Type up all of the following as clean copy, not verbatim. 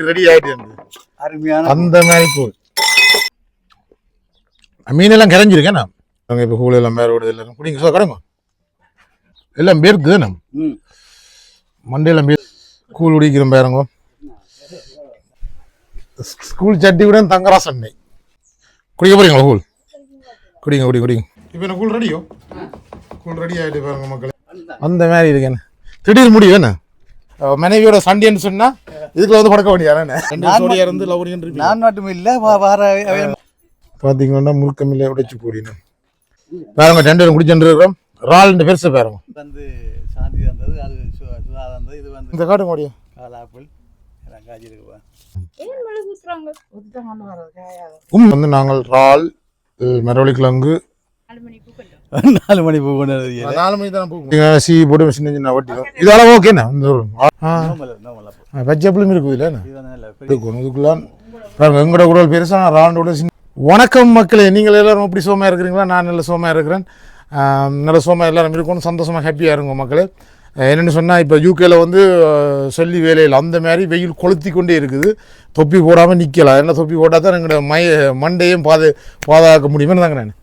Ready ஆயிட்டு அருமையான அந்த மாதிரி கூழ். மீனெல்லாம் கரைஞ்சிருக்கேன் நான். இப்போ கூழ் எல்லாம் வேற ஓடுது இல்லை குடிங்க சார் கடங்க எல்லாம் பேருக்கு தானே மண்டையெல்லாம் பேர் கூழ் குடிக்கிறோம் பேருங்க. ஸ்கூல் சட்டி கூட தங்கராசன் அன்னை குடிக்க போறீங்களா கூழ்? குடிங்க குடிங்க குடிங்க. இப்போ என்ன கூழ் ரெடியோ? கூழ் ரெடி ஆகிட்டு பாருங்க மக்களே. அந்த மாதிரி இருக்கேன் திடீர் முடியும் என்ன மனைவியோட சண்டைன்னு சொன்னா இதுக்குள்ள வந்து படக்க வேண்டியா இருந்து நான் மட்டும் இல்லை பார்த்தீங்கன்னா முழுக்கமில்லை உடைச்சு போடினோம் பாருங்க. 2 பேரும் குடிச்சுட்டு இருக்கிறோம். ரால் பெருசு பாருங்க வந்து சாந்தி வந்தது அது சுதா வந்தது இது வந்து இந்த காட்டு முடியும் காலாப்பிள் எல்லாம் காய்ச்சி இருக்குவா வந்து நாங்கள் ரால் மரவள்ளி கிழங்கு 4 மணி பூ கொண்டு 4 மணி தான் பூ சி போட்டு சின்ன சின்ன வட்டிடும் இதெல்லாம் ஓகேண்ணா. இந்த வெஜிடபிளும் இருக்குது இல்லை இருக்கணும் இதுக்குள்ள பாருங்க. எங்களோட குரல் பெருசாக ராண்டோட சின்ன. வணக்கம் மக்களே, நீங்கள் எல்லோரும் எப்படி சோமாக இருக்கிறீங்களா? நான் நல்ல சோமாக இருக்கிறேன். நல்ல சோமாக எல்லோரும் இருக்கணும், சந்தோஷமாக ஹாப்பியாக இருங்க மக்களே. என்னென்னு சொன்னால் இப்போ யூகேயில் வந்து சொல்லி வேலையில் அந்த மாதிரி வெயில் கொளுத்தி கொண்டே இருக்குது. தொப்பி போடாமல் நிற்கலாம். என்ன தொப்பி போட்டால் தான் எங்களோட மண்டையும் பாதுகாக்க முடியுமே தாங்க. நான்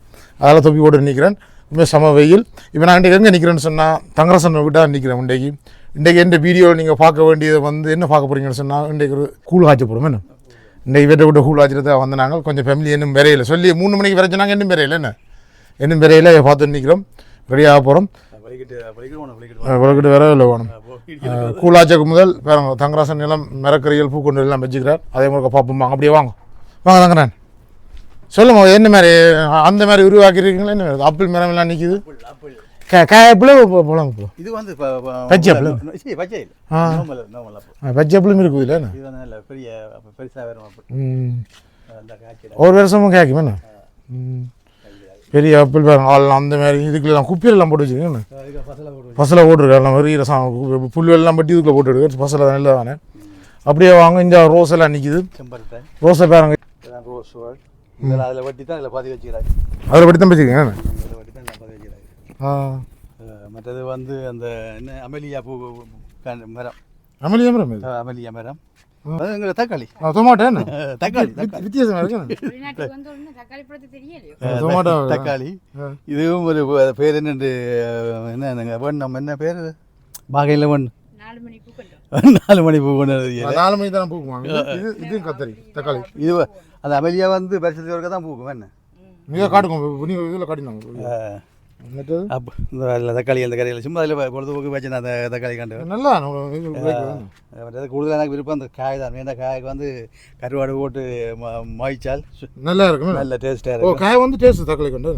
அதெல்லாம் தொப்பி போட்டு நிற்கிறேன். உண்மையாக சம வெயில். இப்போ நான் இன்றைக்கு எங்கே நிற்கிறேன்னு சொன்னால் தங்கரசன் விட்டால் நிற்கிறேன். இன்றைக்கு எந்த வீடியோவில் நீங்கள் பார்க்க வேண்டியதை வந்து என்ன பார்க்க போகிறீங்கன்னு சொன்னால் இன்றைக்கு ஒரு கூழ் காய்ச்ச போகிறோம். என்ன இன்றைக்கு வீட்டை விட்டு கூழ் காய்ச்சறதை வந்து நாங்கள் கொஞ்சம் ஃபேமிலி இன்னும் விரையில் சொல்லி 3 மணிக்கு வரைச்சினாங்க. இன்னும் விரையில் என்ன இன்னும் விரையில் பார்த்து நிற்கிறோம். ரெடியாக போகிறோம். விளக்கிட்டு வேற இல்லை வேணும். கூழாச்சக்கு முதல் வேறு தங்கராசன் நிலம் மரக்கறிகள் பூக்கொண்டு எல்லாம் வச்சுக்கிறார். அதே மாதிரி பார்ப்போம். அப்படியே வாங்க வாங்க தங்கரான் சொல்லுங்க. என்ன மாதிரி அந்த மாதிரி உருவாக்கிருக்கீங்களா? என்ன ஆப்பிள் மரம் எல்லாம் நிற்கிது. பழம் இது வந்து பச்சைப்பழம் இருக்குது இல்லை ஒரு வருஷமும் காய்க்கும் என்ன பெரிய ஆப்பிள் பாருங்க. ஆள் அந்த மாதிரி இதுக்குலாம் குப்பியெல்லாம் போட்டு வச்சுருக்கேன். பசலை போட்டுருக்கேன். புல்வெல்லாம் பட்டி இதுக்குள்ள போட்டு எடுக்க பசலை தான் இல்லை தானே. அப்படியே வாங்க. இந்த ரோஸ் எல்லாம் நிற்கிது. ரோஸை பாருங்க. அதில் வட்டி தான் அதில் பாதி வச்சுக்கிறாங்க. அதில் வட்டி தான் வச்சுருக்கேன். மற்றது வந்து அந்த என்ன அமெலியா பூ மரம். அமெலியா மரம். அமெலியா மரம். தக்காளி டொமாட்டோ தக்காளி வித்தியாசமா இருக்கு. தக்காளி இதுவும் ஒரு பேர் என்னண்டு என்ன வேணும் என்ன பேர் பாகையில் வேணும் 4 மணி பூ கொண்டு 4 மணி தான் பூக்குவாங்க. இது கத்தரி தக்காளி. இது அந்த அமெலியா வந்து வருஷத்துக்கு ஒருக்கா தான் பூக்கும். என்ன நீங்கள் காட்டுங்க இதில் காட்டினாங்க இந்த தக்காளி அந்த கரையில் சும்மா அதில் பொழுதுபோக்கு வச்சு அந்த தக்காளி கண்டு நல்லா கூடுதலாக எனக்கு விருப்பம் அந்த காய் தான். ஏன்னா காய்க்கு வந்து கருவாடு போட்டு மாய்ச்சால் நல்லா இருக்கும். நல்ல டேஸ்ட்டாக இருக்கும். காய் வந்து டேஸ்ட் தக்காளி கண்டு.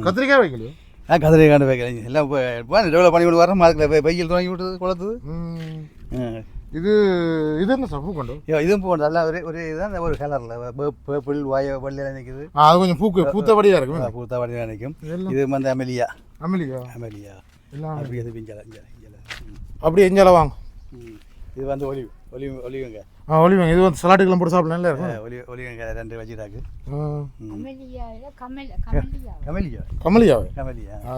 கத்திரிக்காய் வைக்கலையோ? கத்திரிக்காய் கண்டு வைக்கல எல்லாம் டெவலப் பண்ணி கொண்டு வரோம். அதுக்கு வெயில் தொடங்கி விட்டுது குளத்துது. இது இது என்ன சார் பூ கொண்டு? இதுவும் பூ நல்லா ஒரு இதுதான் ஒரு கலரில் பேர்பிள் வள்ளியெல்லாம் நிற்குது. அது கொஞ்சம் பூத்தபடியாக இருக்கும். பூத்தபடியாக நிற்கும். இது வந்து அமெலியா எல்லாம் இது பிஞ்சலை அப்படியே எஞ்சால வாங்க. இது வந்து ஒலிவுங்க. ஒலிவங்க. இது வந்து சலாட்டுக்கெல்லாம் போட்டு சாப்பிட நல்லா இருக்கும். ஒலிவங்க 2 வச்சுட்டாக்கு. கமலியா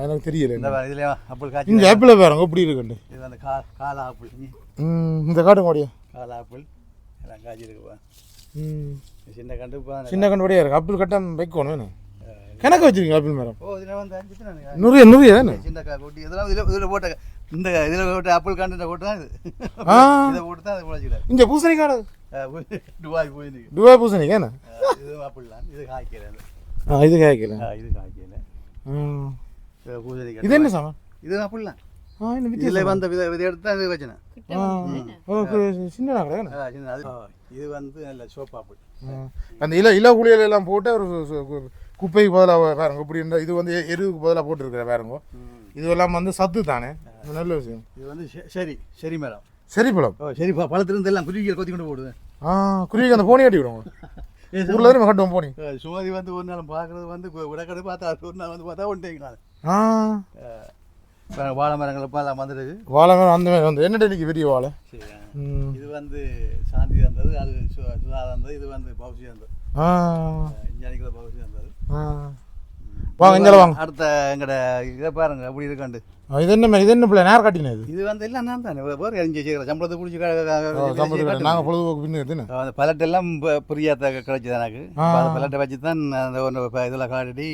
எனக்கு தெரியல. இதில் ஆப்பிள் காய்ச்சி இந்த ஆப்பிள் பாருங்க எப்படி இருக்குண்டு. இது வந்து காலா ஆப்பிள். இந்த காட்டு மாடியா காலா ஆப்பிள் எல்லாம் காய்ச்சி இருக்குப்பா. சின்ன கண்டு படியா இருக்கு. ஆப்பிள் கட்டம் வைக்கணும். வேணும் கணக்கு வச்சிருக்கீங்க ஆப்பிள் மரம்? இதில் வந்து 5 நூறு தானே சின்ன கொட்டி இதெல்லாம் இதில் போட்ட இந்த இதில் போட்ட ஆப்பிள் காண்டு போட்டு தான் இது இதை போட்டு தான் அதை முளைச்சிக்கிறாரு. இங்கே பூசணிக்காடு துபாய் பூசணிக்கா என்ன? இது ஆப்பிள் தான். இது காய்க்கல. இது காய்க்கல. இது காய்க்கல. இது என்ன சாமான்? இது ஆப்பிள் தான். இதில் வந்த விதை எடுத்து தான் இது வச்சுனேன். சின்ன இது வந்து நல்ல சோப்பு ஆப்பிள். அந்த இல குளியல் எல்லாம் போட்டு ஒரு குப்பைக்கு பதிலாக பாருங்க இப்படி இருந்தால் இது வந்து எருவுக்கு பதிலாக போட்டுருக்குற பாருங்க. இதெல்லாம் வந்து சத்து தானே, நல்ல விஷயம். இது வந்து சரி மரம். சரி பழம். சரி பழத்திலிருந்து எல்லாம் குருவிகள் கொத்தி கொண்டு போடுவேன். குருவிக்கு அந்த போனி கட்டி விடுவோம். ஊரில் இருந்து கட்டுவோம் போனி. சுமதி வந்து ஒரு நாள் பார்க்குறது வந்து உடக்கடை பார்த்தா ஒரு நாள் வந்து பார்த்தா ஒன்றைங்களா வாழை மரங்கள் எல்லாம் வந்துடுது. வாழை மரம் அந்த மாதிரி வந்து என்ன டெல்லிக்கு பெரிய வாழை. இது வந்து சாந்தி வந்தது, அது சுதா வந்தது, இது வந்து பவுசி வந்தது. இங்கே பவுசி வந்தது. வாங்க இங்கே வாங்க. அடுத்த எங்கட இதை பாருங்க அப்படி இருக்காண்டு. இது என்ன இது என்ன பிள்ளை நேரம் காட்டினது இது வந்து எல்லாம் நான் தானே வேறு எரிஞ்சு வச்சுக்கிறேன் சம்பளத்தை குடிச்சு நாங்கள் பொழுதுபோக்கு பின்னு எடுத்துன்னு அந்த பலட்டெல்லாம் ஃப்ரீயாக கிடைச்சது எனக்கு அந்த பலட்டை வச்சு தான் அந்த ஒன்று இதெல்லாம் காட்டி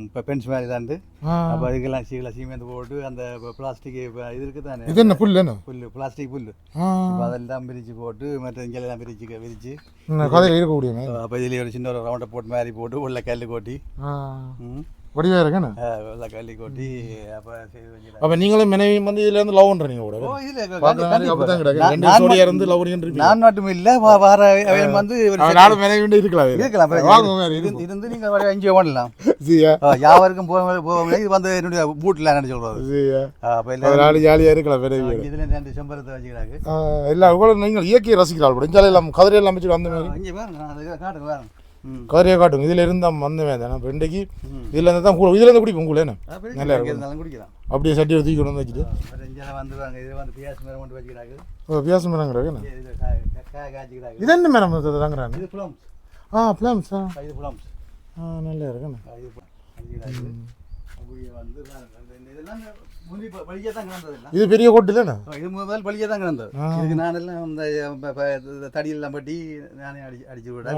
இப்போ பென்ஸ் மாதிரி தாண்டு அப்போ அதுக்கெல்லாம் சீமெண்ட் போட்டு அந்த பிளாஸ்டிக் இது இருக்குது தானே இது என்ன புல் பிளாஸ்டிக் புல் அதெல்லாம் பிரித்து போட்டு மற்ற இங்கெல்லாம் விரிச்சு கதையில் இருக்கக்கூடிய அப்போ இதுலேயே ஒரு சின்ன ஒரு ரவுண்டை போட்டு மாதிரி போட்டு உள்ள கல் கொட்டி வடிவாக இருக்கேண்ணா உள்ள கல் கொட்டி அப்போ அப்போ நீங்களும் மனைவி வந்து இதுலேருந்து லவ் பண்ணுறீங்க கூட நான் மட்டும் இல்லை வார வந்து மனைவி இருக்கலாம் இருந்து நீங்கள் என்ஜாய் பண்ணலாம் யாவருக்கும் போவாங்க இது வந்து என்னுடைய பூட்டில் நினைச்சு சொல்றது அப்போ ஜாலியாக இருக்கலாம் இதில் 2 செம்பரத்தை வச்சுக்கிறாங்க எல்லாம் கூட நீங்கள் இயற்கையை ரசிக்கிறாள் கூட இஞ்சால எல்லாம் கதிரையெல்லாம் வச்சுட்டு அந்த மாதிரி இங்கே பாருங்க காட்டுங்க பாருங்க கதிரையை காட்டுங்க இதில் இருந்தால் வந்தவே தானே இப்போ இன்றைக்கு இதில் இருந்து தான் கூட இதில் இருந்து குடிப்போம் கூட என்ன நல்லா இருக்கும் குடிக்கலாம் அப்படியே சட்டி தூக்கி கொண்டு வந்து வச்சுட்டு வந்து இது வந்து பியாஸ் மரம் கொண்டு வச்சுக்கிறாங்க பியாஸ் மரங்கிறாங்க காய்ச்சிக்கிறாங்க இது என்ன மரம் தாங்கிறாங்க இது பிளம்ஸ் பிளம்ஸ் இது பிளம்ஸ் நல்லா இருக்குண்ணா இது பெரிய கோட்டு தானே இது முதல் பழியாக தான் கிடந்தது இதுக்கு நான் எல்லாம் இந்த தடியெல்லாம் பட்டி நானே அடிச்சு விட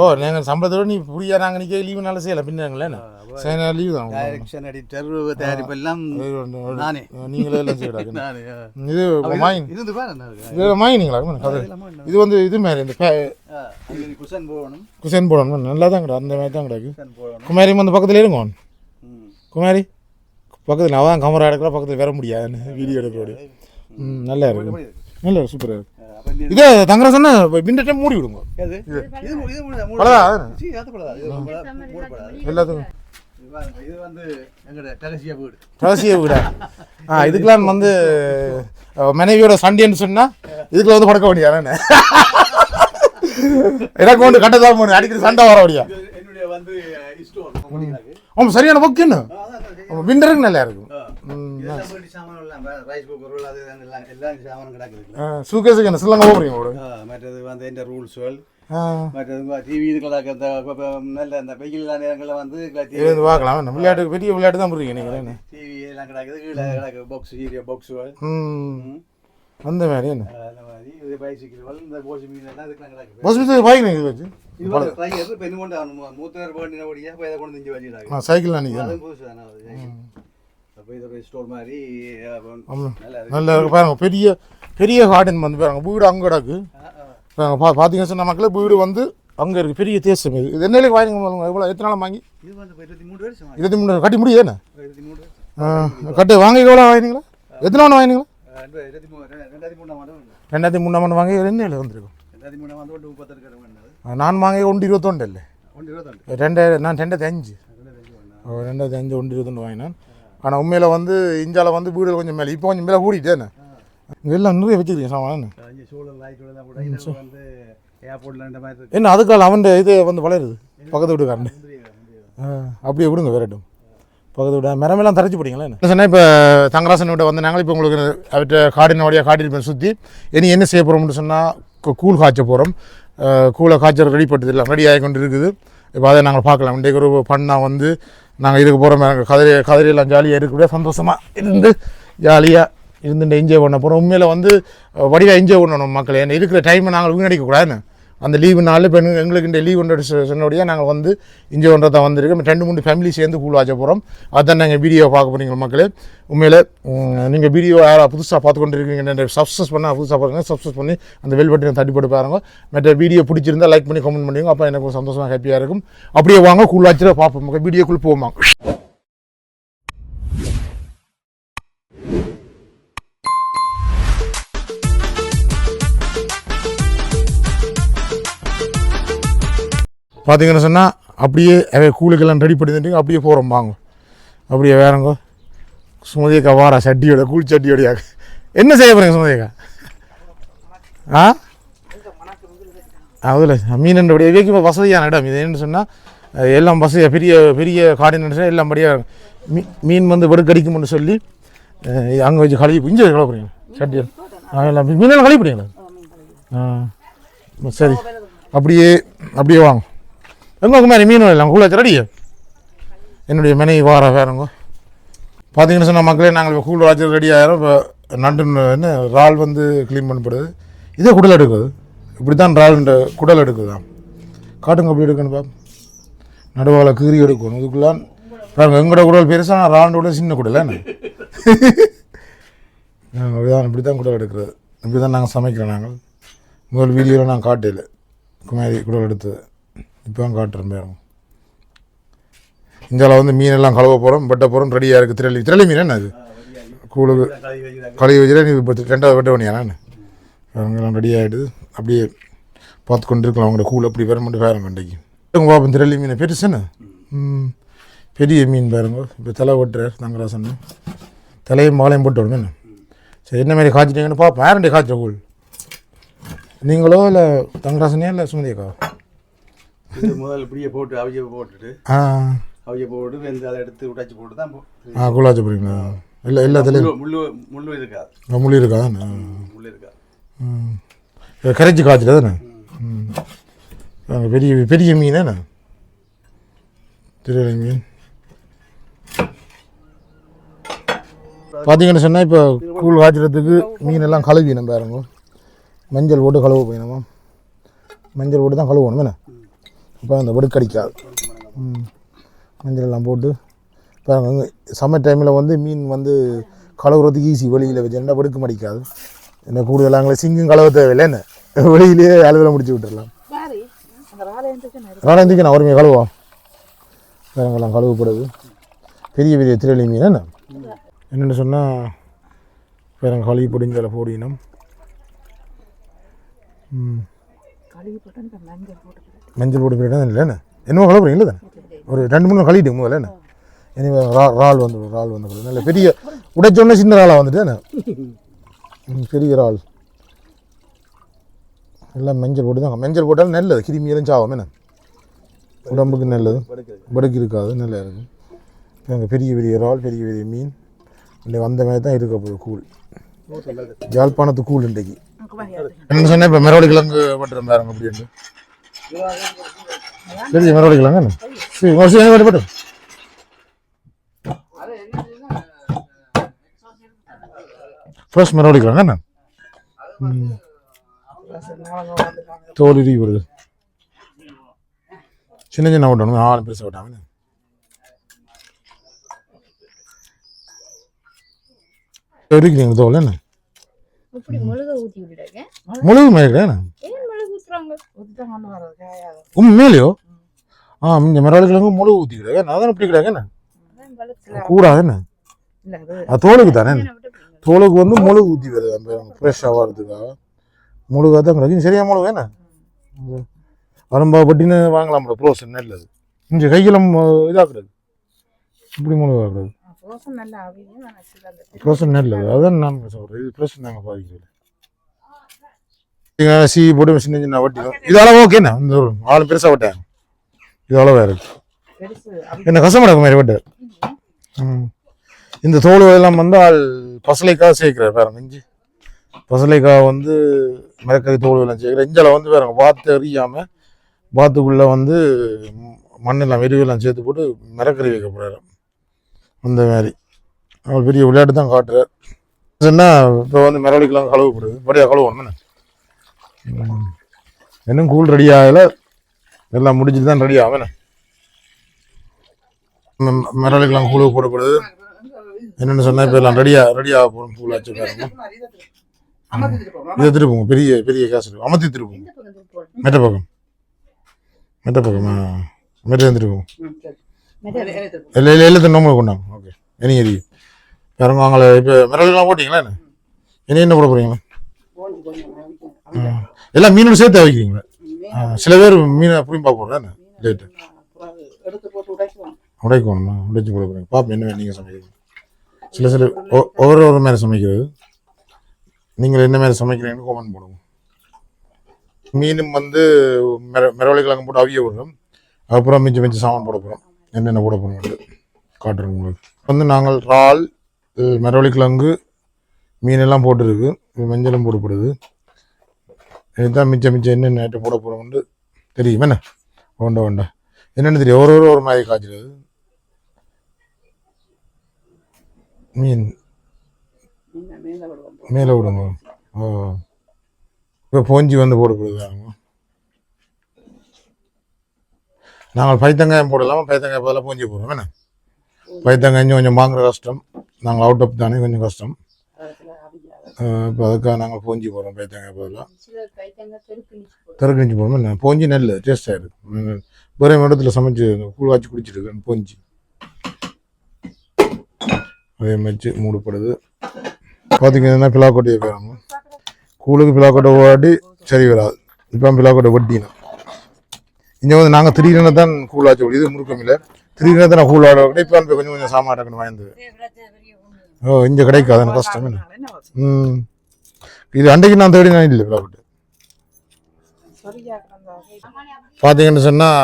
ஓ நாங்கள் சம்பளத்தோட நீ புரியா நாங்கள் நிற்க லீவு நாள் செய்யலை பின்னாங்களே லீவு தான் டைரக்ஷன் எடிட்டர் தயாரிப்பு எல்லாம் நானே நீங்களே எல்லாம் செய்யறாங்க இது இது மாயினீங்களா இது வந்து இது மாதிரி இந்த குஷன் போடணும் நல்லா தான் கிடக்கு அந்த மாதிரி தான் கிடக்கு குமாரி வந்து பக்கத்தில் இருங்க குமாரி பக்கத்தில் அவன் கமரா எடுக்கிற பக்கத்தில் வர முடியாதுன்னு வீடியோ எடுக்கிறோடு நல்லா இருக்கு நல்லா சூப்பராக இருக்கு இதே தங்குற சொன்னா விண்ட டைம் மூடி விடுங்க எல்லாத்துக்கும் இது வந்து ரகசிய வீடு இதுக்கெல்லாம் வந்து மனைவியோட சண்டைன்னு சொன்னா இதுக்குள்ள வந்து படுக்க முடியாது எனக்கு கொண்டு கட்டதான் போகணும் அடிக்கடி சண்டை வர முடியாது ஆமாம் சரியான பக்கம் என்ன விண்டருக்கு நல்லா இருக்கும் சூக்கேஸுக்கு என்ன சில்லங்க போகிறீங்க மற்றது வந்து இந்த ரூல்ஸ்கள் மற்றது டிவி இதுக்கெல்லாம் நல்ல இந்த வெயில் நேரங்களில் வந்து பார்க்கலாம் விளையாட்டு பெரிய விளையாட்டு தான் போகிறீங்க நீங்கள் டிவி எல்லாம் கிடக்குது கீழே கிடக்கு பாக்ஸ் ஹீரியோ பாக்ஸுகள் அந்த மாதிரி என்ன இது பைசிக்கிள் இந்த போசி மீன் எல்லாம் இதுக்கெல்லாம் கிடக்குது போசி பைக் நீங்கள் வச்சு சைக்கிள் நல்லா இருக்கு பாருங்க பெரிய பெரிய கார்டன் வந்து பாருங்க வீடு அங்கே கிடக்கு பார்த்தீங்கன்னா சொன்ன மக்களே வீடு வந்து அங்கே இருக்குது பெரிய தேசம் இது இது என்ன வாங்கிங்க எவ்வளோ எத்தனை நாள் வாங்கி 23 கட்டி முடியுது கட்டு வாங்கி எவ்வளோ வாங்கினீங்களா எத்தனை ஒன்று வாங்கினீங்களா 2003 ஆண்டு வாங்கி என்ன வந்துருக்கும் நான் வாங்கி 121 இல்லை 2000 நான் 2005 121 வாங்கினேன் ஆனால் உண்மையில் வந்து இந்தியாவில் வந்து வீடு கொஞ்சம் மேலே இப்போ கொஞ்சம் மேலே கூடிட்டேன்னு எல்லாம் நிறைய வச்சுருக்கீங்க சாமான் என்ன அதுக்கால அவன் இது வந்து வளருது பக்கத்து வீட்டுக்காரன் அப்படியே விடுங்க விரட்டும் பக்கத்து விட மரமெல்லாம் தரைச்சி போட்டிங்களா என்ன சொன்னால் இப்போ தங்கராசன் விட்ட வந்து நாங்கள் இப்போ உங்களுக்கு அவர்கிட்ட காடினோடைய காட்டியிருப்பேன் சுற்றி இனி என்ன செய்ய போகிறோம்னு சொன்னால் கூழ் காய்ச்ச போகிறோம் கூழை காய்ச்சல் ரெடி பட்டது இல்லை ரெடி ஆகி கொண்டு இருக்குது இப்போ அதை நாங்கள் பார்க்கலாம் இன்றைக்கு ஒரு பண்ணால் வந்து நாங்கள் இதுக்கு போகிறோம் கதிரையெல்லாம் ஜாலியாக இருக்கக்கூடிய சந்தோஷமாக இருந்து ஜாலியாக இருந்துட்டு என்ஜாய் பண்ண போகிறோம் உண்மையில் வந்து வடிவாக என்ஜாய் பண்ணணும் மக்கள் ஏன்னா இருக்கிற டைமை நாங்கள் வீணடிக்கக்கூடாதுன்னு அந்த லீவு நாள் இப்போ எங்களுக்கு இந்த லீவ் சொன்னபடியாக நாங்கள் வந்து என்ஜாய் பண்ணுறதா வந்திருக்கோம் 2-3 ஃபேமிலி சேர்ந்து கூழ் ஆச்ச போகிறோம் அதுதான் நாங்கள் வீடியோ பார்க்க போகிறீங்க மக்களே உண்மையில் நீங்கள் வீடியோ யாராவது புதுசாக பார்த்து கொண்டு இருக்கீங்க சப்ஸ்கிரைப் பண்ணால் புதுசாக பாருங்கள் சப்ஸ்கிரைப் பண்ணி அந்த பெல் பட்டனை தட்டி போட்டு பாருங்க மற்ற வீடியோ பிடிச்சிருந்தால் லைக் பண்ணி கமெண்ட் பண்ணுவீங்க அப்போ எனக்கு சந்தோஷமாக ஹாப்பியாக இருக்கும் அப்படியே வாங்க கூழ் ஆச்சில் பார்ப்போம் வீடியோக்குள்ளே போவோம் பார்த்தீங்கன்னு சொன்னால் அப்படியே கூழுக்கெல்லாம் ரெடி பண்ணிட்டு அப்படியே போகிறோம் வாங்க அப்படியே வேறங்க சுமதியக்கா வாரா சட்டியோட கூழ் சட்டியோடையாக என்ன செய்ய போகிறீங்க சுமதியக்கா அதில் மீன் அப்படியே வைக்கும் வசதியான இடம் இது என்னன்னு சொன்னால் எல்லாம் வசதியாக பெரிய பெரிய கார்டினேஷன் எல்லாம் படியாக மீன் வந்து வெடுக்கடிக்கும்னு சொல்லி அங்கே வச்சு கழுவி இங்கே கலப்புறீங்க சட்டியில் எல்லாம் மீனெல்லாம் கழிப்பிடுங்களா சரி அப்படியே அப்படியே வாங்க எங்கே மாதிரி மீன் எல்லாம் கூழாச்சு ரெடியா என்னுடைய மனைவி வார வேறுங்க பார்த்தீங்கன்னு சொன்னால் மக்களே நாங்கள் இப்போ கூழ் வாய்ச்சல் ரெடி ஆகிறோம். இப்போ நண்டு என்ன இறால் வந்து க்ளீன் பண்ணப்படுது. இதே குடல் எடுக்குது. இப்படி தான் இறால்ன்ற குடல் எடுக்குது. காட்டுங்க அப்படி எடுக்கணும் பாப். நடுவால கீறி எடுக்கணும். இதுக்குள்ளான் பாருங்க எங்களோட குடல் பெருசாக நான் இறால்ன்ற கூட சின்ன குடல் என்ன இப்படி தான் குடல் எடுக்கிறது. இப்படி தான் நாங்கள் சமைக்கிறோம். நாங்கள் முதல் வீடியோவில் நான் காட்டல குமாரி குடல் எடுத்தது. இப்போ தான் காட்டுறோம் பேரும். இந்தியாவில் வந்து மீனெல்லாம் கழுவ போகிறோம், வெட்ட போகிறோம், ரெடியாக இருக்குது. திரளி மீன் என்ன அது கூழுக்கு கழுவி வச்சுட்டு நீ இப்போ 2வது வெட்ட வேணியா நான் அவங்கெல்லாம் ரெடி ஆகிடுது. அப்படியே பார்த்து கொண்டு இருக்கலாம். அவங்களோட கூழ் அப்படி வர மட்டும் வேறு மண்டைக்கு பார்ப்போம். திரளி மீனை பெருசுன்னு பெரிய மீன் பாருங்க. இப்போ தலை வெட்டுறார் தங்கராசன். தலையும் மாலையும் போட்டு விடுமே என்ன. சரி என்ன மாதிரி காய்ச்சிட்டீங்கன்னு பார்ப்போம். யாருடைய காய்ச்ச கூழ் நீங்களோ இல்லை தங்கராசனே இல்லை சுமதியக்கா? முதல்ல இப்படியே போட்டு அவிய போட்டுட்டு அவிய போட்டு வெந்து அதை எடுத்து உடைச்சி போட்டு தான் கூழாச்சு போகிறீங்களா? இல்லை எல்லாத்துலேயும் முள்ளு இருக்காது. முள்ளு இருக்கா? முள்ளு இருக்காது. கரைச்சி காய்ச்சல் தானே. பெரிய பெரிய மீன் என்ன திரளி மீன் பார்த்தீங்கன்னு சொன்னால் இப்போ கூழ் காய்ச்சறதுக்கு மீனெல்லாம் கழுவினோம் பாருங்க. மஞ்சள் போட்டு கழுவ போயினோமா. மஞ்சள் போட்டு தான் கழுவணும் என்ன. இப்போ அந்த வெடுக்கடிக்காது. மஞ்சள் எல்லாம் போட்டு பாருங்க. சம்மர் டைமில் வந்து மீன் வந்து கழுவுறதுக்கு ஈஸி. வெளியில் வச்சுருந்தா வெடுக்க மடிக்காது. என்ன கூடுதலாக அங்கே சிங்கும் கழுவ தேவையில்லை என்ன. வெளியிலேயே அலுவலை முடிச்சு விட்டுடலாம். ராணந்திக்கு நான் ஒருமையை கழுவோம். வேறங்கெல்லாம் கழுவப்படுது. பெரிய பெரிய திரளி மீன் என்ன என்னென்னு சொன்னால் வேற கழுவி பொடிஞ்சலை போடினோம். மஞ்சள் போட்டு போயிட்டா இல்லை என்ன என்னமோ கழுவுறீங்களா தானே. ஒரு 2-3 கழுவிட்டு முதல்ல என்ன. இனிமே இறால் வந்து நல்ல பெரிய உடைச்சோடனே சின்ன இறாலாக வந்துட்டு என்ன பெரிய இறால் எல்லாம் மஞ்சள் போட்டு தான். மஞ்சள் போட்டாலும் நல்லது. கிருமியெல்லாம் சாவும் என்ன உடம்புக்கு நல்லது. படுக்கு இருக்காது நல்லா இருக்கும். அங்கே பெரிய பெரிய இறால் பெரிய பெரிய மீன் இல்லை வந்த மாதிரி தான் இருக்க போகுது கூழ். யாழ்ப்பாணத்து கூழ் இன்றைக்கு என்ன சொன்னால் இப்போ மெரோடி கிழங்கு பட்டுறோம் பாருங்க அப்படின்னு பெரிய மெரோடி கிழங்கு என்ன சரி பட்டு ஃப்ரெஷ் மெரோடி கிழங்கு என்ன தோல் இறுகி வருது. சின்ன சின்ன ஓட்டணும் 4 பெருசாக ஓட்டாமல் இருக்குங்க தோல் என்ன முழுகு மேலே மேலேயோ இந்த மெரோடி கிழங்கு முழுகு ஊற்றிக்கிறாங்க. அதான் இப்படி கிடையாது என்ன கூடாது என்ன அது தோலுக்கு தானே. தோலுக்கு வந்து முழுகு ஊற்றி வருது ஃப்ரெஷ்ஷாக வர்றதுக்காக. முழுகாக தான் கிடைக்கும். சரியா முழுகு என்ன அரும்பா பட்டின்னு வாங்கலாம். ப்ரோசன் நல்லது. இங்கே கையெல்லாம் இதாக்குறது இப்படி முழுகு ஆக்குறது ப்ரோசன் நல்லது. அதுதான் நான் சொல்கிறேன். இது ப்ரோசன் நாங்கள் பாதிக்கல. சி போட்டு சின்ன சின்ன வட்டிடும். இது அளவு ஓகேண்ணா. இந்த 4 பெருசாக வட்டேன். இது அளவாக இருக்கு. என்ன கஷ்டமாடக்கு மாதிரி வட்டு. இந்த தோல் எல்லாம் வந்து ஆள் பசலைக்காக சேர்க்கிறார் பாருங்க. இஞ்சி பசலைக்காக வந்து மிளக்கறி தோல் எல்லாம் சேர்க்குறேன். இஞ்சில் வந்து பாருங்க வாத்து எறியாமல் வாத்துக்குள்ளே வந்து மண்ணெல்லாம் வெறிவெல்லாம் சேர்த்து போட்டு மிளக்கறி வைக்க போகிறாரு. அந்த மாதிரி அவர் பெரிய விளையாட்டு தான் காட்டுறார். சொன்னால் இப்போ வந்து மெரோடிக்கெலாம் கழுவப்படுது. படியாக கழுவணும் இன்னும் கூழ் ரெடி ஆகலை. எல்லாம் முடிச்சுட்டு தான் ரெடி ஆகும். மெரோடிக்கெலாம் கூழ் போடப்படுது. என்னென்னு சொன்னால் இப்போ எல்லாம் ரெடியாக போகிறோம். கூழ் ஆச்சு பாருங்க. இதை திருப்போங்க. பெரிய பெரிய கேஸ் இருக்கும். அமர்த்தி திருப்போங்க. மெட்ட பக்கமா மெட்ட திருப்போம். எல்லாத்தையும் நோம்பு கொண்டாங்க. ஓகே இனி எரி பாருங்க. அவங்கள இப்போ மெரோடிக்கெலாம் போட்டிங்களா என்ன இனி என்ன போட போகிறீங்களா? எல்லாம் மீனோட சேர்த்து வைக்கிறீங்களா? சில பேர் மீனை புரியும்பா போடுறேன் லேட்டு உடைக்கணுமா உடைச்சி போட போகிறீங்க. பாப்பா என்ன நீங்கள் சமைக்கிறீங்க. சில ஒவ்வொரு மாதிரி சமைக்கிறது. நீங்கள் என்ன மாதிரி சமைக்கிறீங்கன்னு கமெண்ட் போடுவோம். மீனும் வந்து மெரோடி கிழங்கு போட்டு அவிய விடுறோம். அப்புறம் மிஞ்சி சாமான் போட போகிறோம். என்னென்ன போட போகிறோம் காட்டுறோம் உங்களுக்கு. வந்து நாங்கள் இறால் மெரோடி கிழங்கு மீனெல்லாம் போட்டுருக்கு. மஞ்சளும் போடப்படுது. இதுதான் மிச்சம் என்னென்ன ஐட்டம் போட போகிறோம்னு தெரியும் என்ன. வேண்டா என்னென்னு தெரியும். ஒரு மாதிரி காய்ச்சிடுது. மீன் மேலே விடுங்க. ஓ, இப்போ போஞ்சி வந்து போடக்கூடாது. நாங்கள் பைத்தங்காயம் போடலாமா? பைத்தங்காய் பதிலாக போஞ்சி போடுறோம். என்ன பைத்தங்காய் கொஞ்சம் வாங்குற கஷ்டம், நாங்கள் அவுட் ஆஃப் தானே கொஞ்சம் கஷ்டம். இப்போ அதுக்காக நாங்கள் போஞ்சி போடுறோம். பைத்தங்காய் பதிலாக தெருக்கணிச்சு போடுறோம். என்ன போஞ்சி நெல் டேஸ்டாக இருக்குது. வேறு இடத்துல சமைச்சு கூழ் காய்ச்சி குடிச்சிருக்கேன் போஞ்சி. அதே மாதிரி மூடப்படுது. பார்த்தீங்கன்னா பிலாக்கோட்டையை போயிடணும். கூழுக்கு பிலாக்கோட்டை ஓடி சரி வராது. இப்போ பிலாக்கோட்டை வட்டினா இங்கே வந்து நாங்கள் திடீர்னு தான் கூழ் ஆச்சு இது முறுக்கமில்ல. திடீர்னு தான் நான் கூழ் ஆட இப்போ வந்து கொஞ்சம் கொஞ்சம் சாமான் வாய்ந்தது. ஓ, இங்கே கிடைக்காது, எனக்கு கஷ்டம். என்ன இது அன்றைக்கு நான் தேடி நான் இல்லை பிலாக்கோட்டை. பார்த்தீங்கன்னு சொன்னால்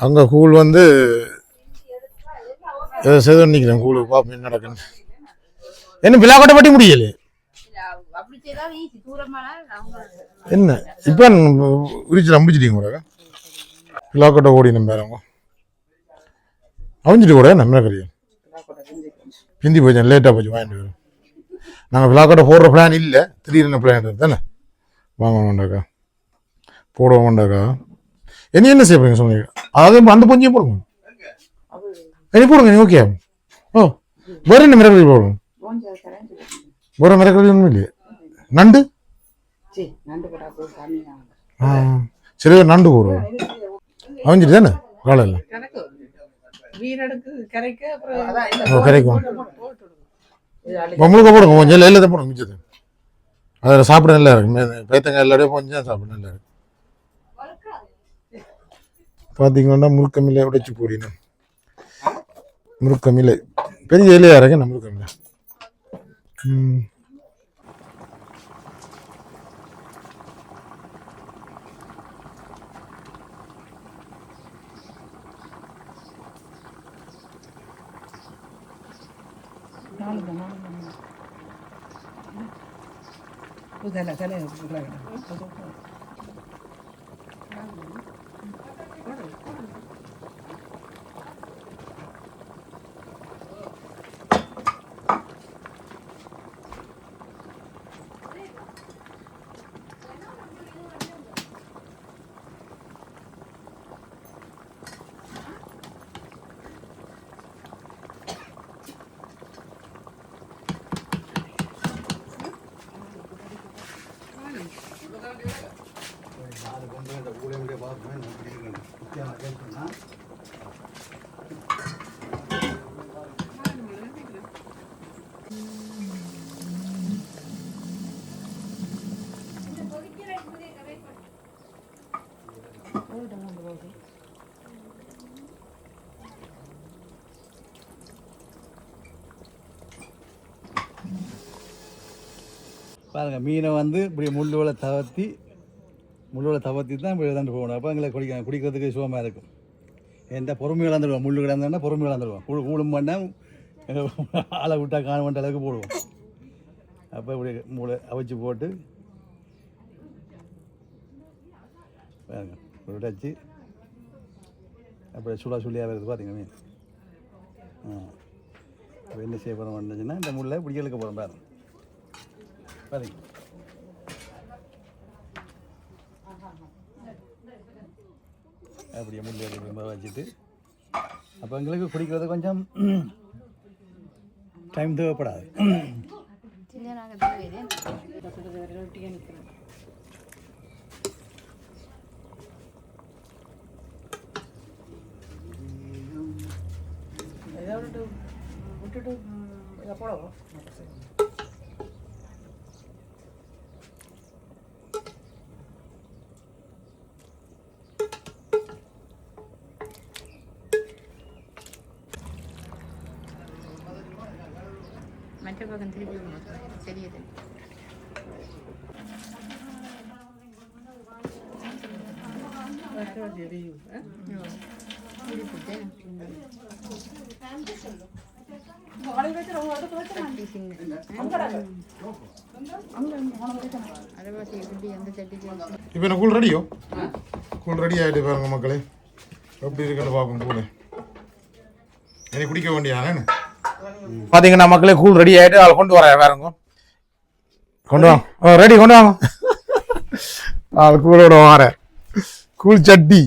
அங்கே கூழ் வந்து ஏதோ செய்து நிற்கிறேன். கூழ் பார்ப்போம் என்ன நடக்குன்னு. என்ன பிலாக்கோட்டை பட்டி முடியல என்ன இப்போ உரிச்சு நம்பிச்சிட்டீங்க கூட பிலாக்கோட்டை ஓடி நம்புறவங்க அவிஞ்சிட்டு கூட நம்ம கறியா பிந்தி போச்சேன், லேட்டாக போச்சு வாங்கிட்டு வரோம். நாங்கள் பிலாக்கோட்டை போடுற பிளான் இல்லை, திடீர்னு பிளான் தானே வாங்கணும்டாக்கா போடுவோம்டாக்கா. என்ன செய்ய போறீங்க சொன்னீங்க? அதாவது அந்த பொஞ்சியும் போடுங்க. என்ன போடுங்க நீ ஓகே. ஓ, வேற என்ன மிரக்கறி போடுங்க? வேற மிரக்கறி ஒன்றும் இல்லையே. நண்டு சரி, நண்டு போடுவோம். அவஞ்சிட்டு தானே காலையில் கரைக்கும். முழுக்க போடுங்க, கொஞ்சம் எல்லாத்தையும் போடுங்க மிச்சது. அதில் சாப்பிட நல்லா இருக்கு. பேத்தங்காய் எல்லாரையும் கொஞ்சம் சாப்பிட நல்லா இருக்கு. பார்த்தீங்கன்னா முறுக்கமில்லை உடைச்சி போடினேன். முறுக்கமில்லை பெரிய இலையாக இருக்கு. நான் முறுக்கமில்லை பாருங்கள். மீனை வந்து இப்படி முள்ளோட தவர்த்தி தான் இப்படி இதாண்டு போகணும். அப்போ எங்களை குடிக்கிறதுக்கு சுகமாக இருக்கும். எந்த பொறுமை இழந்துடுவோம். முள்ளு கிடந்தோன்னா பொறுமை இழந்துடுவோம். கூழும் பண்ணால் ஆளை விட்டா காண வேண்ட அளவுக்கு போடுவோம். அப்போ இப்படி மூளை அவிச்சு போட்டு பாருங்க உடைச்சி அப்படி சுள்ளியாக வருது. பார்த்தீங்க மீன். அப்போ என்ன செய்ய போகிறோம் வந்துச்சுன்னா இந்த முள்ளை இப்படி இழுக்க போகிறோம். பாருங்க பாருங்க. அப்படியே முள்ளு வச்சுட்டு அப்போ எங்களுக்கு குடிக்கிறது கொஞ்சம் டைம் தேவைப்படாது. விட்டுட்டு போடவும் மற்ற பக்கம் திருப்பி தெரியுது. இப்போ என்ன கூழ் ரெடியோ? கூழ் ரெடி ஆகிட்டு பாருங்க மக்களே, எப்படி இருக்குன்னு பார்ப்போம். கூழ் எனக்கு குடிக்க வேண்டியானே பார்த்தீங்கன்னா மக்களே கூழ் ரெடி ஆகிட்டு அதை கொண்டு வரேன் வேறங்க கொண்டு வாங்க ரெடி கொண்டு வாங்க அது கூழோட வரேன் கூழ் சட்டி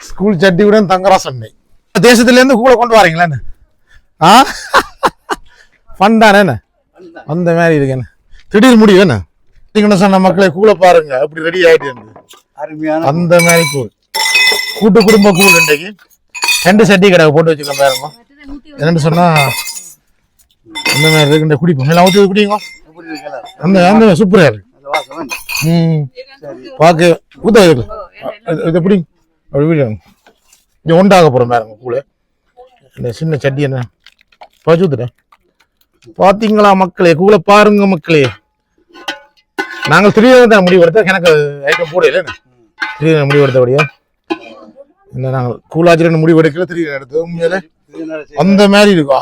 ஸ்கூல் சட்டி கூட தங்கராசன் தேசத்துலேருந்து கூட கொண்டு வரீங்களேன்னு ஆ ஃபன் தானே என்ன அந்த மாதிரி இருக்கு என்ன திடீர் முடியும் என்ன நீங்க சொன்ன மக்களே கூழ பாருங்க அப்படி ரெடி ஆயிட்டு அருமையான அந்த மாதிரி கூழ் கூட்டு குடும்ப கூழ் இன்றைக்கு 2 சட்டி கடை போட்டு வச்சுக்க பாருங்க என்னன்னு சொன்னா அந்த மாதிரி இருக்கு இந்த குடிப்போம் எல்லாம் ஊற்றி குடிங்க அந்த அந்த சூப்பரா இருக்கு பார்க்க ஊத்த இதை பிடிங்க அப்படி விடுங்க இங்கே உண்டாக போகிறோம் பாருங்க கூழ் இந்த சின்ன சட்டி என்ன பச்சு ஊத்துட்டேன் பார்த்தீங்களா மக்களே கூழ பாருங்க மக்களே நாங்கள் திடீர்னு தான் முடிவெடுத்த எனக்கு ஐட்டம் போடல திடீர்னு முடிவெடுத்தபடியா இந்த நாங்கள் கூழாச்சிரன்னு முடிவெடுக்கல திடீர்னு எடுத்து உண்மையில அந்த மாதிரி இருக்கா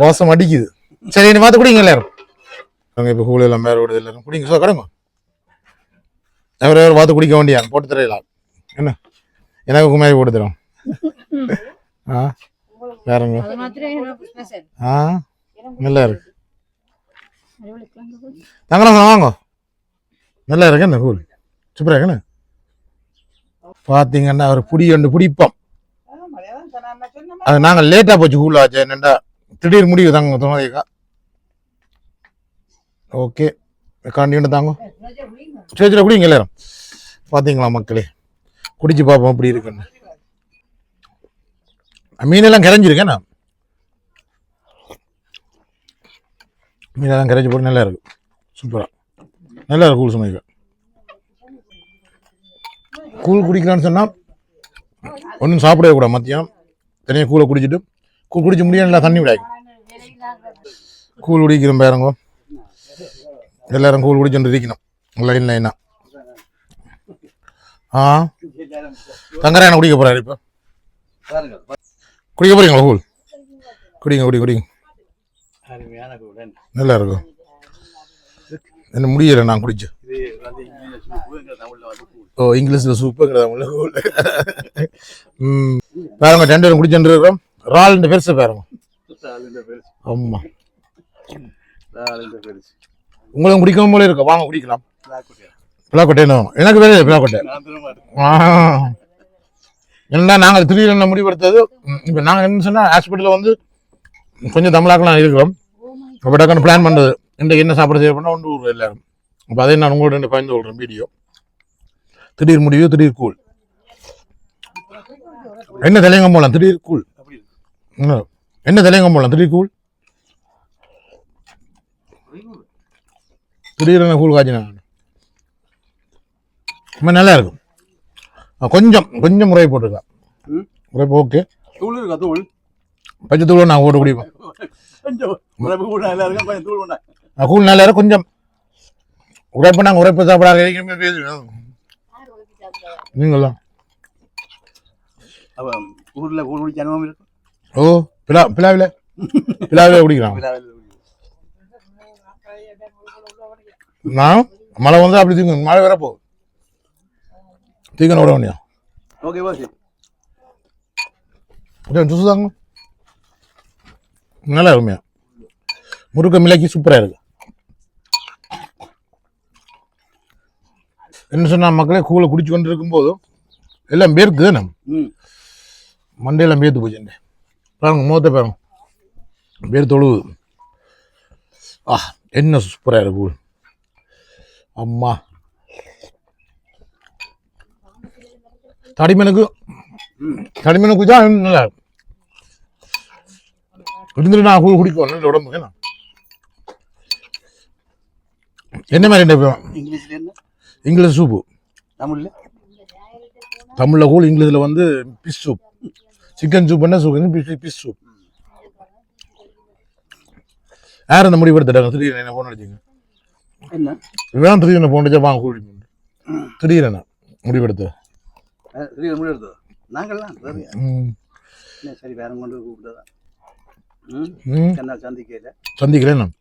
வாசம் அடிக்குது சரி நீ பார்த்து குடிங்க எல்லாரும் நாங்கள் இப்போ கூழ் எல்லாம் மேலே விடுது எல்லாரும் குடிங்க சார் கடங்க எவரையவர் பார்த்து குடிக்க வேண்டியான் போட்டு தரையலாம் என்ன எனக்கு மாதிரி போட்டு தரோம் ஆ வேறங்க ஆ நல்லா இருக்கு தங்கலாம் வாங்க நல்லா இருக்கு என்ன கூழ் சூப்பராக இருக்குன்னு பார்த்தீங்கன்னா அவர் பிடிப்போம் அது நாங்கள் லேட்டாக போச்சு கூழ் ஆச்சு என்னண்டா திடீர் முடிவு தாங்க தோணுதேக்கா ஓகே காண்டிட்டு தாங்க சரி சரி குடிங்க எல்லாரும் பார்த்தீங்களா மக்களே குடிச்சு பார்ப்போம் அப்படி இருக்குன்னு மீனெல்லாம் கரைஞ்சிருக்கேண்ணா மீனெல்லாம் கரைச்சி போட்டு நல்லா இருக்கு சூப்பராக நல்லா இருக்கு கூழ் சமைக்க கூழ் குடிக்கலான்னு சொன்னால் ஒன்றும் சாப்பிடவே கூடாது மத்தியம் தனியாக கூழை குடிச்சிட்டு கூழ் குடிச்சு முடியாது நல்லா தண்ணி விடாது கூழ் குடிக்கிறோம் பேரங்க எல்லாரும் கூழ் குடிச்சுட்டு இருக்கணும் லைன் லைனா ஆ தங்கராயனை குடிக்க போறாரு இப்போ குடிக்க போறீங்களா கூழ் குடிங்க குடிங்க நல்லா இருக்கும் என்ன முடியல நான் குடிச்சு ஓ இங்கிலீஷில் சூப்புங்கிற தமிழில் கூழ் பாருங்க 2 பேரும் குடிச்சுட்டு இருக்கிறோம் ரால்ன்ற பெருசு பாருங்க ஆமா உங்களுக்கு குடிக்கவும் போல இருக்க வாங்க குடிக்கலாம் பிளாக்கொட்டை எனக்கு வேலை பிளாக்கொட்டை என்னன்னா நாங்கள் திடீர்னு முடிவெடுத்தது இப்போ நாங்கள் என்ன சொன்னால் ஹாஸ்பிட்டலில் வந்து கொஞ்சம் தமிழாக்கெல்லாம் இருக்கிறோம் அப்போ டக்குன்னு பிளான் பண்ணுறது இன்றைக்கு என்ன சாப்பிட செய்ய பண்ணால் ஒன்று ஊர் எல்லாரும் அப்போ அதே நான் உங்களோட பகிர்ந்து கொள்கிறேன் வீடியோ திடீர் முடிவு திடீர் கூழ் என்ன தலையங்கம் போகலாம் திடீர் கூழ் என்ன தலையங்கம் போகலாம் திடீர் கூழ் திடீர்னு கூழ் காய்ச்சினா ரொம்ப நல்லா இருக்கும் கொஞ்சம் கொஞ்சம் முறை போட்டுருக்கேன் முறை ஓகே பச்சை தூள் நான் ஓட்டு குடிப்பேன் கூழ் நல்லா இருக்கும் கொஞ்சம் உரைப்பு நாங்கள் உரைப்பு சாப்பிடாத பேசுவோம் நீங்களாம் ஓ பிலாவில குடிக்கிறான் நான் மழை வந்து அப்படி தீங்க மழை வேற போகுது தீக்கணும் விட வேண்டியா ஜூஸ் தாங்க நல்லா இருக்குமையா முருக்க மிளகி சூப்பராக இருக்கு என்ன சொன்னா மக்களே கூழை குடிச்சு கொண்டு இருக்கும்போது எல்லாம் பேருக்கு தானே மண்டையெல்லாம் பேர்த்து போச்சு பாருங்க முகத்தை பாருங்க பேர் தொழுவுது என்ன சூப்பராக இருக்கு கூழ் அம்மா தடிமனுக்கு தான் நல்லா இருக்கும் இருந்துட்டு நான் கூழ் குடிப்போம் நல்ல உடம்புக்கு என்ன மாதிரி இங்கிலீஷ் சூப்பு தமிழில் கூழ் இங்கிலீஷில் வந்து பிஷ் சூப் சிக்கன் சூப் என்ன சூப் பிஷ் சூப் யார் அந்த முடிவெடுத்துட்டாங்க திடீர்னு என்ன போன் அடிச்சிங்க வேணாம் திடீர்னு போன் அடிச்சா வாங்க கூழ் திடீர்னு முடிவெடுத்து சந்திக்கிறேன்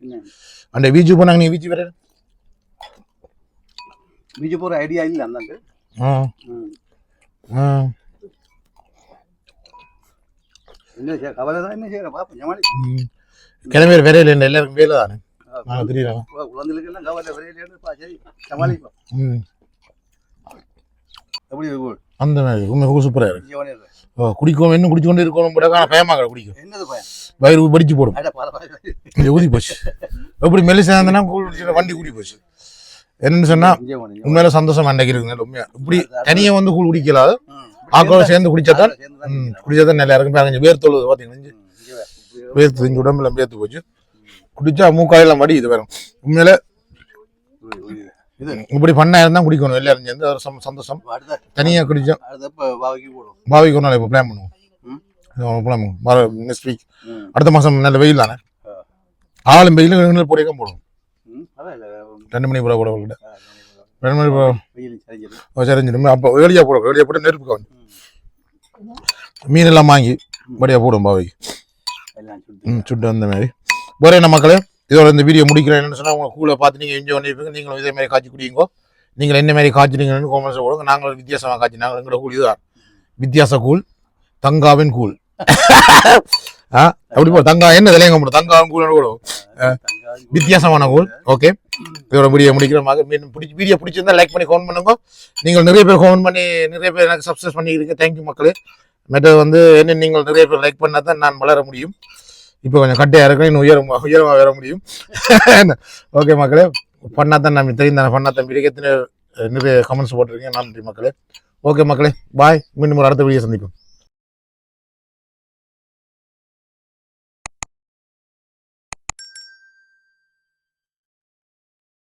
அந்த வீச்சு போனாங்க நீ வீச்சு வர வீச்சு போகிற ஐடியா இல்லை அந்தாண்டு என்ன செய்ய கவலை தான் என்ன செய்யற பாப்போம் ஜமாலி கிளம்பி வேலையில் இல்லை எல்லாருக்கும் வேலை தானே நான் தெரியல குழந்தைகளுக்கெல்லாம் கவலை விரையிலேருந்து சரி சமாளிப்போம் ம் எப்படி அந்த மாதிரி உண்மை சூப்பராக இருக்கு ஜமாலி குடிக்கும் இன்னும் குடிச்சு கொண்டு இருக்கணும் கூட பயமாக குடிக்கும் என்னது பையன் வயிறு படிச்சு போடும் அட பரவாயில்ல இங்கே ஊதி போச்சு எப்படி மெலிசா இருந்தனா கூழ் குடிச்சு வண்டி கூடி போச்சு என்னன்னு சொன்னா உண்மையில சந்தோஷம் அன்னைக்கு இருக்குங்க உண்மையா இப்படி தனியா வந்து கூழ் குடிக்கலாத ஆக்கோட சேர்ந்து குடிச்சாதான் குடிச்சாதான் நல்லா இருக்கும் கொஞ்சம் வேர்த்தொழுது பார்த்தீங்கன்னா வேர்த்து இங்கே உடம்புல வேர்த்து போச்சு குடிச்சா மூக்காயெல்லாம் மடி இது வேறும் உண்மையில இப்படி பண்ணா இருந்தா குடிக்கணும் எல்லாரும் சேர்ந்து ஒரு சந்தோஷம் தனியா குடிச்சோம் பாவிக்கு ஒரு நாள் இப்போ பிளான் பண்ணுவோம் நெக்ஸ்ட் வீக் அடுத்த மாசம் நல்ல வெயில் தானே ஆளும் வெயில் 2 நாள் போடியே போடும் 2 மணி போட கூட 2 மணி சரிஞ்சிடும் அப்போ வேலியா போட்டு நெருப்பு கவனி மீன் எல்லாம் வாங்கி படியா போடும் பாவைக்கு சுட்டு அந்த மாதிரி ஒரே நம்ம மக்களே இதோட இந்த வீடியோ முடிக்கிறேன் என்னன்னு சொன்னால் உங்களை கூலை பார்த்து நீங்கள் என்ஜாய் பண்ணியிருப்பீங்க நீங்களும் இதே மாதிரி காய்ச்சி குடிங்கோ நீங்கள் என்ன மாதிரி காய்ச்சினீங்கன்னு கோமல்ஸை போடுங்க நாங்களும் வித்தியாசமாக காய்ச்சி நாங்கள் எங்களோட கூல் இதுதான் வித்தியாச கூழ் தங்காவின் கூழ் அப்படி போ தங்கா என்ன தலையங்க போடும் தங்காவின் கூழ் கூட வித்தியாசமான கூழ் ஓகே இதோட வீடியோ முடிக்கிறமாக மீண்டும் வீடியோ பிடிச்சிருந்தா லைக் பண்ணி கமெண்ட் பண்ணுங்க நீங்கள் நிறைய பேர் கமெண்ட் பண்ணி நிறைய பேர் எனக்கு சப்ஸ்கிரைப் பண்ணிக்கிறீங்க தேங்க்யூ மக்களே மெட்டர் வந்து என்ன நீங்கள் நிறைய பேர் லைக் பண்ணால் தான் நான் வளர முடியும் இப்போ கொஞ்சம் கட்டையாக இருக்கும் இன்னும் உயரமாக வர முடியும் ஓகே மக்களே பண்ணாதான் நம்ம தெரியும் தானே பண்ணாதான் வீடியோ எத்தனை நிறைய கமெண்ட்ஸ் போட்டிருக்கீங்க நன்றி மக்களே ஓகே மக்களே பாய் மீண்டும் ஒரு அடுத்த வீடியோ சந்திப்போம்